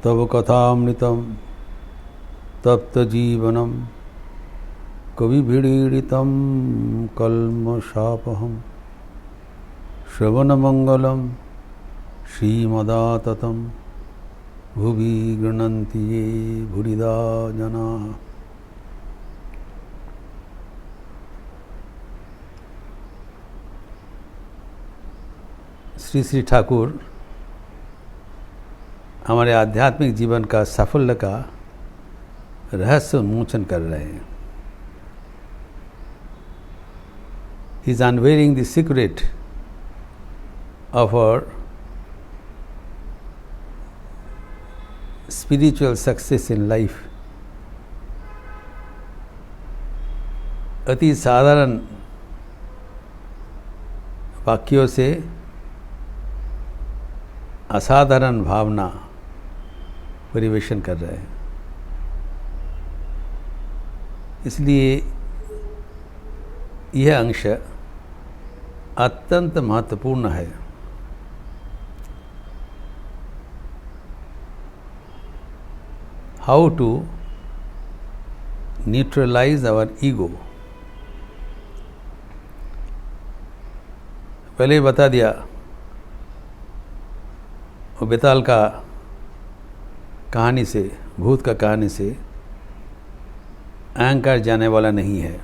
तव कथामृतं तप्तजीवनं कविभिडीडितं कल्मषापहं श्रवणमंगलं श्रीमदाततं भुवि गृह्णन्ति ये भूरिदा जनाः। श्री श्री ठाकुर हमारे आध्यात्मिक जीवन का साफल्य का रहस्य उन्मोचन कर रहे हैं। He is unveiling the secret of our spiritual success in life. अति साधारण वाक्यों से असाधारण भावना परिवेशन कर रहे हैं। इसलिए यह अंश अत्यंत महत्वपूर्ण है। How to neutralise our ego. पहले ही बता दिया, वो बेताल का कहानी से, भूत का कहानी से अहंकार जाने वाला नहीं है।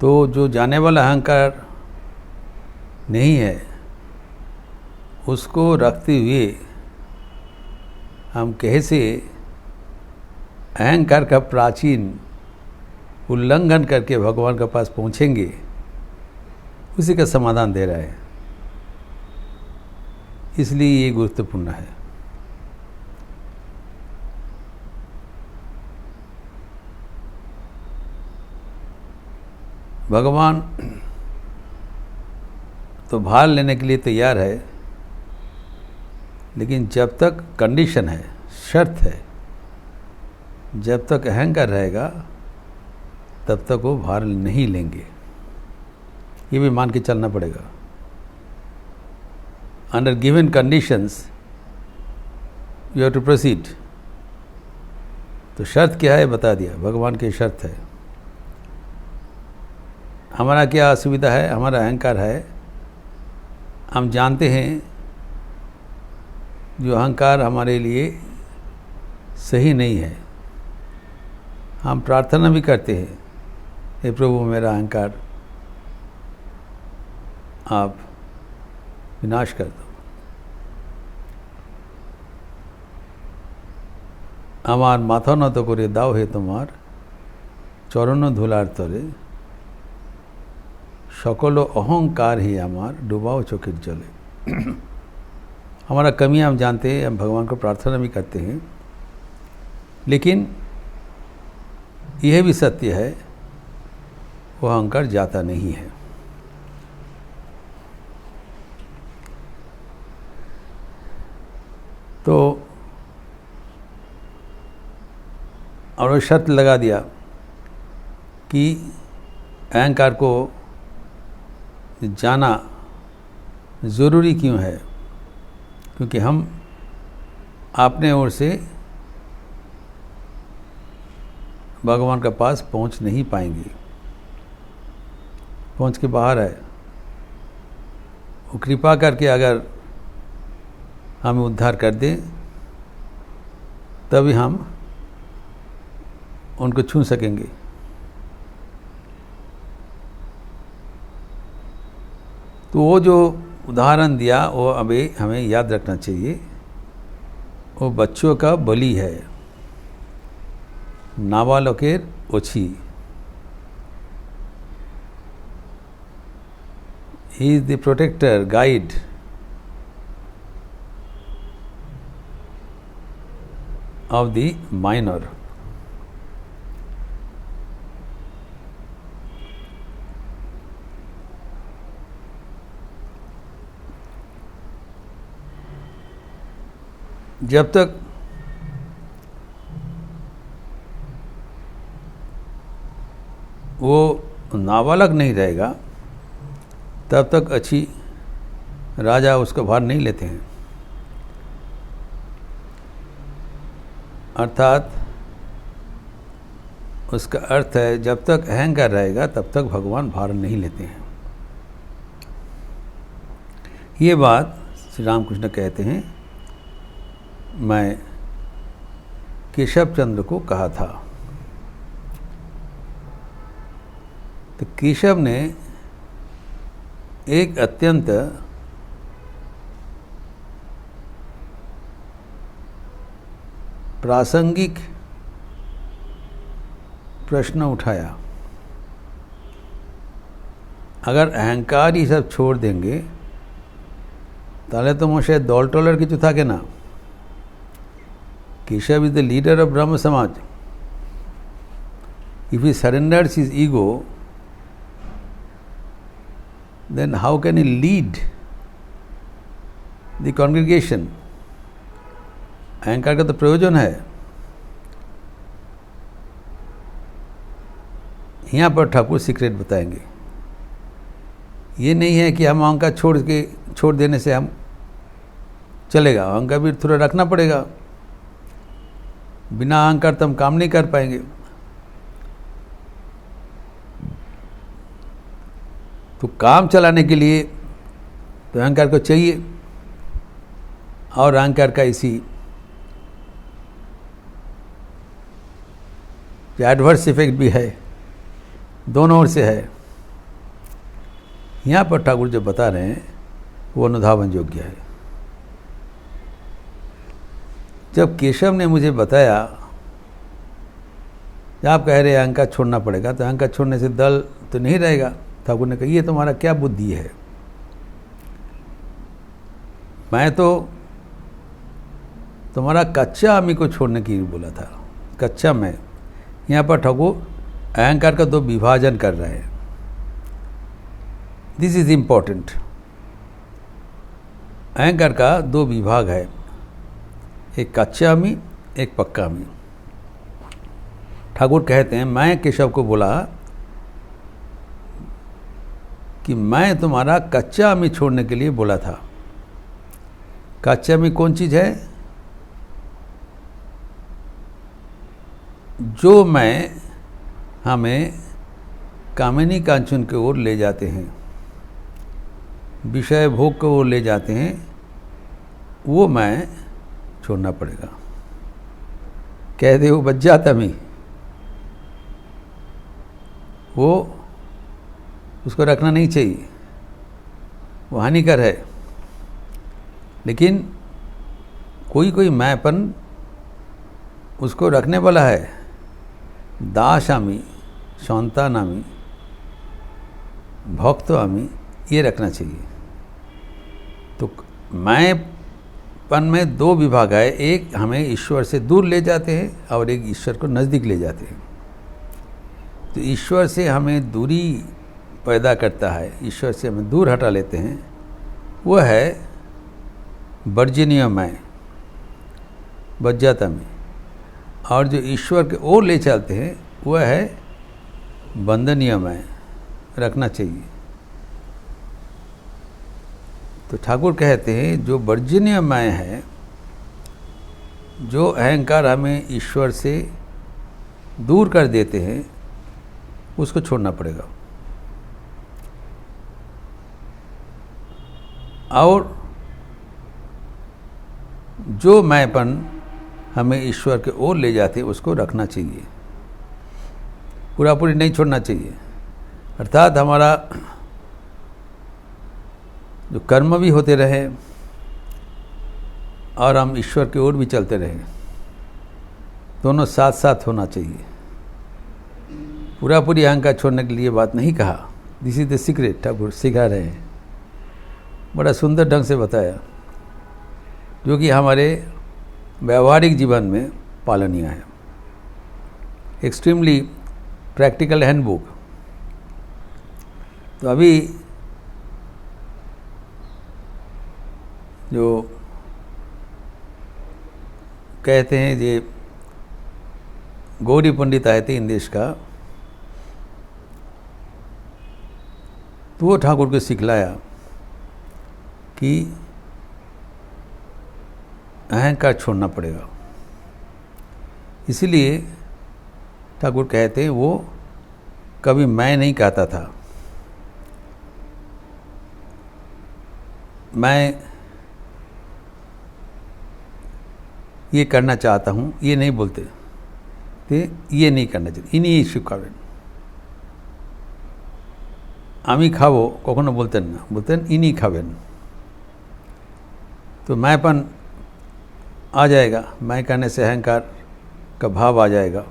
तो जो जाने वाला अहंकार नहीं है उसको रखते हुए हम कैसे अहंकार का प्राचीन उल्लंघन करके भगवान के पास पहुँचेंगे, उसी का समाधान दे रहा है। इसलिए ये गुरुत्वपूर्ण है। भगवान तो भार लेने के लिए तैयार है, लेकिन जब तक कंडीशन है, शर्त है, जब तक अहंकार रहेगा तब तक वो भार नहीं लेंगे। ये भी मान के चलना पड़ेगा। Under given conditions you have to proceed. तो शर्त क्या है बता दिया, भगवान की शर्त है। हमारा क्या असुविधा है, हमारा अहंकार है। हम जानते हैं जो अहंकार हमारे लिए सही नहीं है। हम प्रार्थना भी करते हैं, हे प्रभु मेरा अहंकार आप विनाश कर दो। আমার মাথা নত করে দাও হে তোমার চরণ ধুলার তরে, সকল अहंकार ही আমার डुबाओ चोखिर जले। हमारा कमियां हम जानते हैं, हम भगवान को प्रार्थना भी करते हैं, लेकिन यह भी सत्य है वो अहंकार जाता नहीं है। तो और शर्त लगा दिया कि अहंकार को जाना ज़रूरी क्यों है, क्योंकि हम अपने ओर से भगवान के पास पहुंच नहीं पाएंगे, पहुंच के बाहर है। वो कृपा करके अगर हमें उद्धार कर दें तभी हम उनको छू सकेंगे। तो वो जो उदाहरण दिया वो अभी हमें याद रखना चाहिए। वो बच्चों का बलि है, नाबालकेर ओछी। He is the protector, guide of the minor. जब तक वो नाबालग नहीं रहेगा तब तक अच्छी राजा उसका भार नहीं लेते हैं। अर्थात उसका अर्थ है जब तक अहंकार रहेगा तब तक भगवान भार नहीं लेते हैं। ये बात श्री रामकृष्ण कहते हैं, मैं केशव चंद्र को कहा था। तो केशव ने एक अत्यंत प्रासंगिक प्रश्न उठाया। अगर अहंकार ही सब छोड़ देंगे ताले तो मोशे दौल टोलर की चुथा के ना। Keshav is the leader of ब्रह्म समाज। If he surrenders his ego, then how can he lead the congregation? अहंकार का तो प्रयोजन है। यहाँ पर ठाकुर सीक्रेट बताएंगे। ये नहीं है कि हम अहंकार छोड़ देने से हम चलेगा। अहंकार भी थोड़ा रखना पड़ेगा, बिना अहंकार तो हम काम नहीं कर पाएंगे। तो काम चलाने के लिए तो अहंकार को चाहिए, और अहंकार का इसी एडवर्स इफेक्ट भी है, दोनों ओर से है। यहाँ पर ठाकुर जो बता रहे हैं वो अनुधावन योग्य है। जब केशव ने मुझे बताया, जब आप कह रहे हैं अहंकार छोड़ना पड़ेगा, तो अहंकार छोड़ने से दल तो नहीं रहेगा। ठाकुर ने कहा ये तुम्हारा क्या बुद्धि है? मैं तो तुम्हारा कच्चा आमी को छोड़ने की बोला था, कच्चा मैं। यहाँ पर ठाकुर अहंकार का दो विभाजन कर रहे हैं। This is important. अहंकार का दो विभाग है, एक कच्चा आमी, एक पक्का आमी। ठाकुर कहते हैं मैं केशव को बोला कि मैं तुम्हारा कच्चा आमी छोड़ने के लिए बोला था। कच्चा आमी कौन चीज़ है? जो मैं हमें कामिनी कांचन की ओर ले जाते हैं, विषय भोग की ओर ले जाते हैं, वो मैं छोड़ना पड़ेगा। कह दे वो बच जाता मैं, वो उसको रखना नहीं चाहिए, वो हानिकर है। लेकिन कोई कोई मैंपन उसको रखने वाला है। दास आमी, शांतानामी, भक्त आमी, ये रखना चाहिए। तो मैंपन में दो विभाग है, एक हमें ईश्वर से दूर ले जाते हैं और एक ईश्वर को नज़दीक ले जाते हैं। तो ईश्वर से हमें दूरी पैदा करता है, ईश्वर से हमें दूर हटा लेते हैं, वो है वर्जिनीय मैं, बज्जाता में। और जो ईश्वर के ओर ले चलते हैं वह है बंधनीय मैं, रखना चाहिए। तो ठाकुर कहते हैं जो वर्जिनीय मैं है, जो अहंकार हमें ईश्वर से दूर कर देते हैं, उसको छोड़ना पड़ेगा। और जो मैंपन हमें ईश्वर के ओर ले जाते हैं उसको रखना चाहिए, पूरा पूरी नहीं छोड़ना चाहिए। अर्थात हमारा जो कर्म भी होते रहे और हम ईश्वर की ओर भी चलते रहे, दोनों साथ साथ होना चाहिए। पूरा पूरी अहंकार छोड़ने के लिए बात नहीं कहा। This is the secret, Thakur सिखा रहे हैं। बड़ा सुंदर ढंग से बताया, जो कि हमारे व्यावहारिक जीवन में पालनीय है। Extremely practical handbook. तो अभी जो कहते हैं ये गौरी पंडित आए थे इन देश का, तो वो ठाकुर को सिखलाया कि अहंकार छोड़ना पड़ेगा। इसीलिए ठाकुर कहते हैं वो कभी मैं नहीं कहता था, मैं ये करना चाहता हूँ, ये नहीं बोलते थे, ये नहीं करना चाहिए, इन्हीं इश्यू करें। आमी खाबो कखनो बोलतें ना, बोलतें इन्हीं खाबेन। तो मैंपन आ जाएगा, मैं करने से अहंकार का भाव आ जाएगा।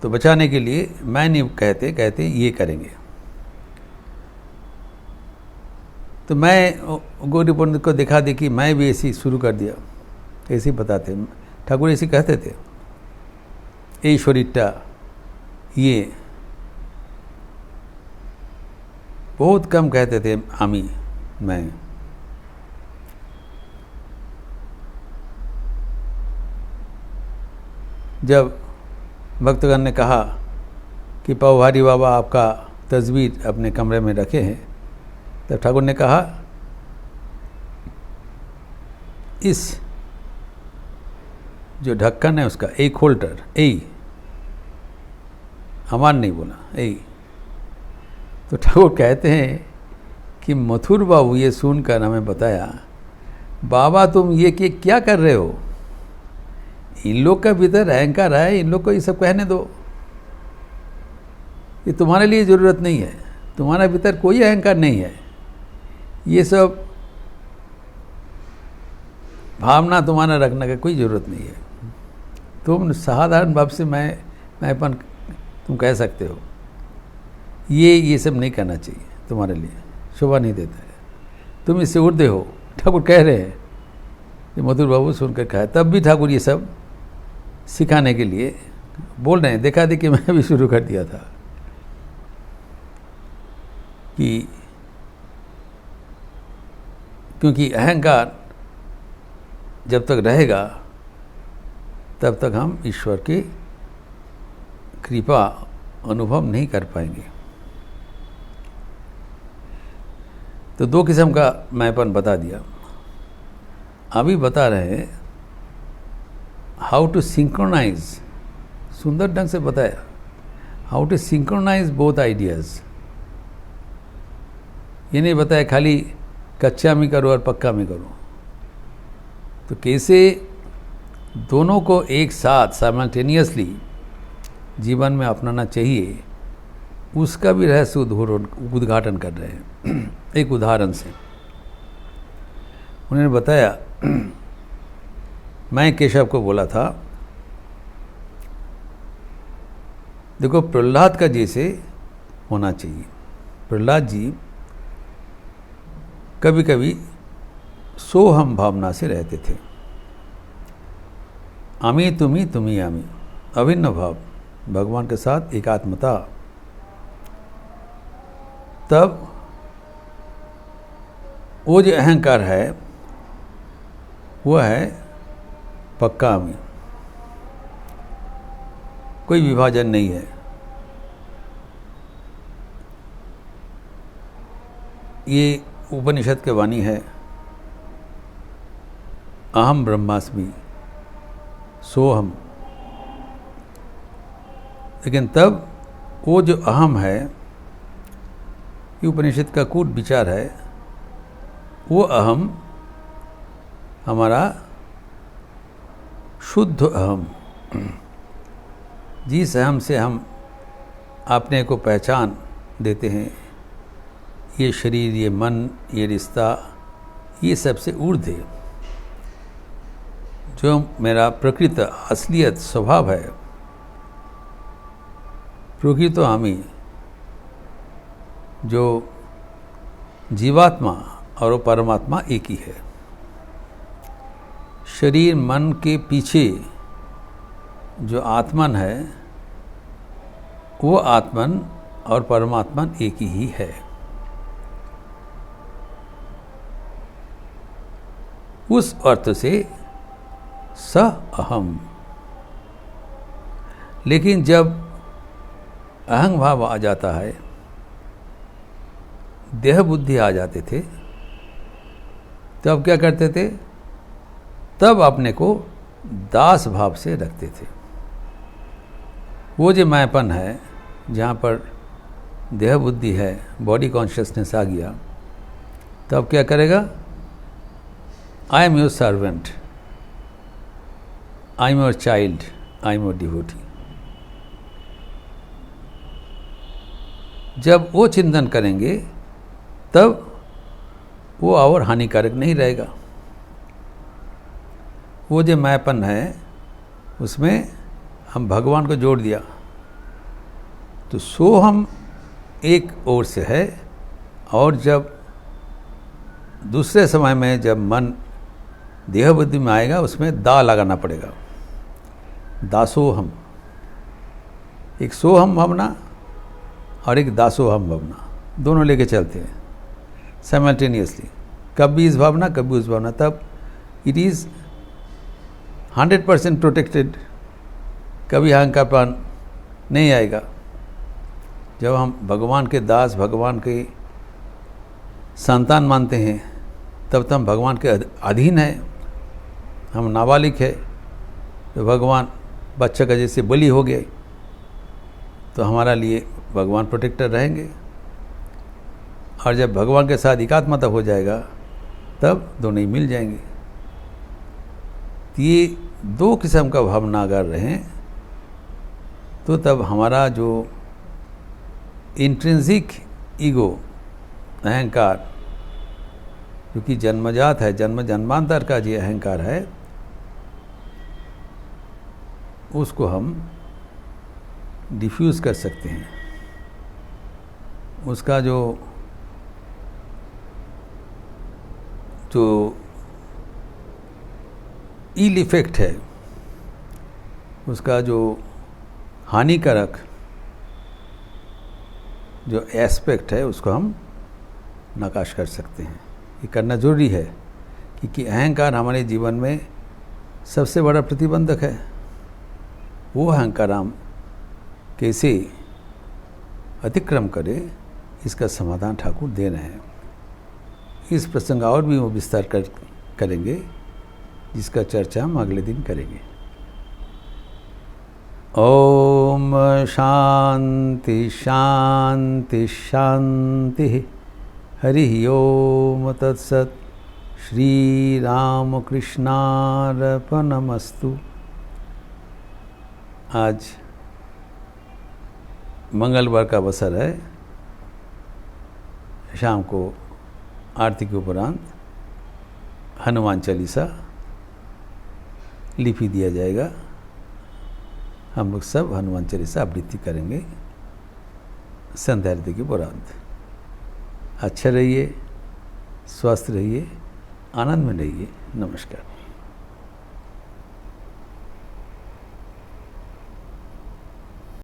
तो बचाने के लिए मैं नहीं कहते ये करेंगे। तो मैं गौरी पंडित को दिखा दी कि मैं भी ऐसी शुरू कर दिया, ऐसे ही बताते। ठाकुर ऐसे कहते थे, এই শরীরটা ये बहुत कम कहते थे आमी मैं। जब भक्तगण ने कहा कि पौभारी बाबा आपका तस्वीर अपने कमरे में रखे हैं, तब ठाकुर ने कहा इस जो ढक्कन है उसका एक होल्डर यही, हमार नहीं बोला यही। तो ठाकुर कहते हैं कि मथुर बाबू ये सुनकर हमें बताया, बाबा तुम ये क्या कर रहे हो, इन लोग का भीतर अहंकार है, इन लोग को ये सब कहने दो, ये तुम्हारे लिए ज़रूरत नहीं है, तुम्हारे भीतर कोई अहंकार नहीं है, ये सब भावना तुम्हारा रखने का कोई ज़रूरत नहीं है। तुम साधारण भाव से मैंपन तुम कह सकते हो, ये सब नहीं करना चाहिए, तुम्हारे लिए शोभा नहीं देता है, तुम इससे ऊर्ध्व हो। ठाकुर कह रहे हैं, ये मधुर बाबू सुनकर कहा। तब भी ठाकुर ये सब सिखाने के लिए बोल रहे हैं। देखा देखी मैं भी शुरू कर दिया था कि क्योंकि अहंकार जब तक रहेगा तब तक हम ईश्वर की कृपा अनुभव नहीं कर पाएंगे। तो दो किस्म का मैंपन बता दिया। अभी बता रहे हैं हाउ टू सिंक्रोनाइज, सुंदर ढंग से बताया, how to synchronise both ideas. ये नहीं बताया खाली कच्चा में करो और पक्का में करो। तो कैसे दोनों को एक साथ साइमल्टेनियसली जीवन में अपनाना चाहिए, उसका भी रहस्य उद्घाटन कर रहे हैं एक उदाहरण से। उन्होंने बताया, मैं केशव को बोला था, देखो प्रहलाद का जैसे होना चाहिए। प्रहलाद जी कभी कभी सोहम भावना से रहते थे, आमी तुम्ही आमी, अभिन्न भाव, भगवान के साथ एकात्मता। तब वो जो अहंकार है वो है पक्का आमी, कोई विभाजन नहीं है। ये उपनिषद के वाणी है, अहम ब्रह्मास्मि सोहम। लेकिन तब वो जो अहम है, ये उपनिषद का कूट विचार है, वो अहम हमारा शुद्ध अहम, जिस अहम से हम अपने को पहचान देते हैं, ये शरीर, ये मन, ये रिश्ता, ये सबसे ऊर्ध्व है, जो मेरा प्रकृत असलियत स्वभाव है। प्रकृत आमी, जो जीवात्मा और वो परमात्मा एक ही है। शरीर मन के पीछे जो आत्मन है, वो आत्मन और परमात्मन एक ही है। उस अर्थ से स अहम। लेकिन जब अहंग भाव आ जाता है, देह बुद्धि आ जाते थे, तो अब क्या करते थे, तब अपने को दास भाव से रखते थे। वो जो मैंपन है, जहाँ पर देह बुद्धि है, बॉडी कॉन्शियसनेस आ गया, तब क्या करेगा, I am your servant, I am your child, I am your devotee. जब वो चिंतन करेंगे तब वो और हानिकारक नहीं रहेगा। वो जो मैंपन है उसमें हम भगवान को जोड़ दिया, तो सोहम एक ओर से है, और जब दूसरे समय में जब मन देह बुद्धि में आएगा उसमें दा लगाना पड़ेगा, दासोहम। एक सोहम भावना और एक दासोहम भावना, दोनों लेके चलते हैं साइमल्टेनियसली, कभी इस भावना कभी उस भावना, तब इट इज़ 100% प्रोटेक्टेड, कभी अहंकारपन नहीं आएगा। जब हम भगवान के दास, भगवान के संतान मानते हैं, तब तो हम भगवान के अधीन हैं, हम नाबालिग है, तो भगवान बच्चे का जैसे बलि हो गए, तो हमारा लिए भगवान प्रोटेक्टर रहेंगे। और जब भगवान के साथ एकात्मता हो जाएगा तब दोनों ही मिल जाएंगे। तो ये दो किस्म का भावना अगर रहें तो तब हमारा जो इंट्रिंसिक ईगो, अहंकार, क्योंकि जन्मजात है, जन्मांतर का जो अहंकार है, उसको हम डिफ्यूज़ कर सकते हैं। उसका जो इल इफेक्ट है, उसका जो हानिकारक जो एस्पेक्ट है, उसको हम नकाश कर सकते हैं। ये करना जरूरी है, क्योंकि अहंकार हमारे जीवन में सबसे बड़ा प्रतिबंधक है। वो अहंकार हम कैसे अतिक्रम करे, इसका समाधान ठाकुर दे रहे हैं। इस प्रसंग और भी वो विस्तार करेंगे, जिसका चर्चा हम अगले दिन करेंगे। ओम शांति शांति शांति। हरि ओम तत्सत। श्री रामकृष्णार्पणमस्तु। आज मंगलवार का अवसर है, शाम को आरती के उपरांत हनुमान चालीसा लिपि दिया जाएगा। हम लोग सब हनुमान चालीसा आवृत्ति करेंगे संध्या आरती के उपरांत। अच्छा रहिए, स्वस्थ रहिए, आनंद में रहिए। नमस्कार।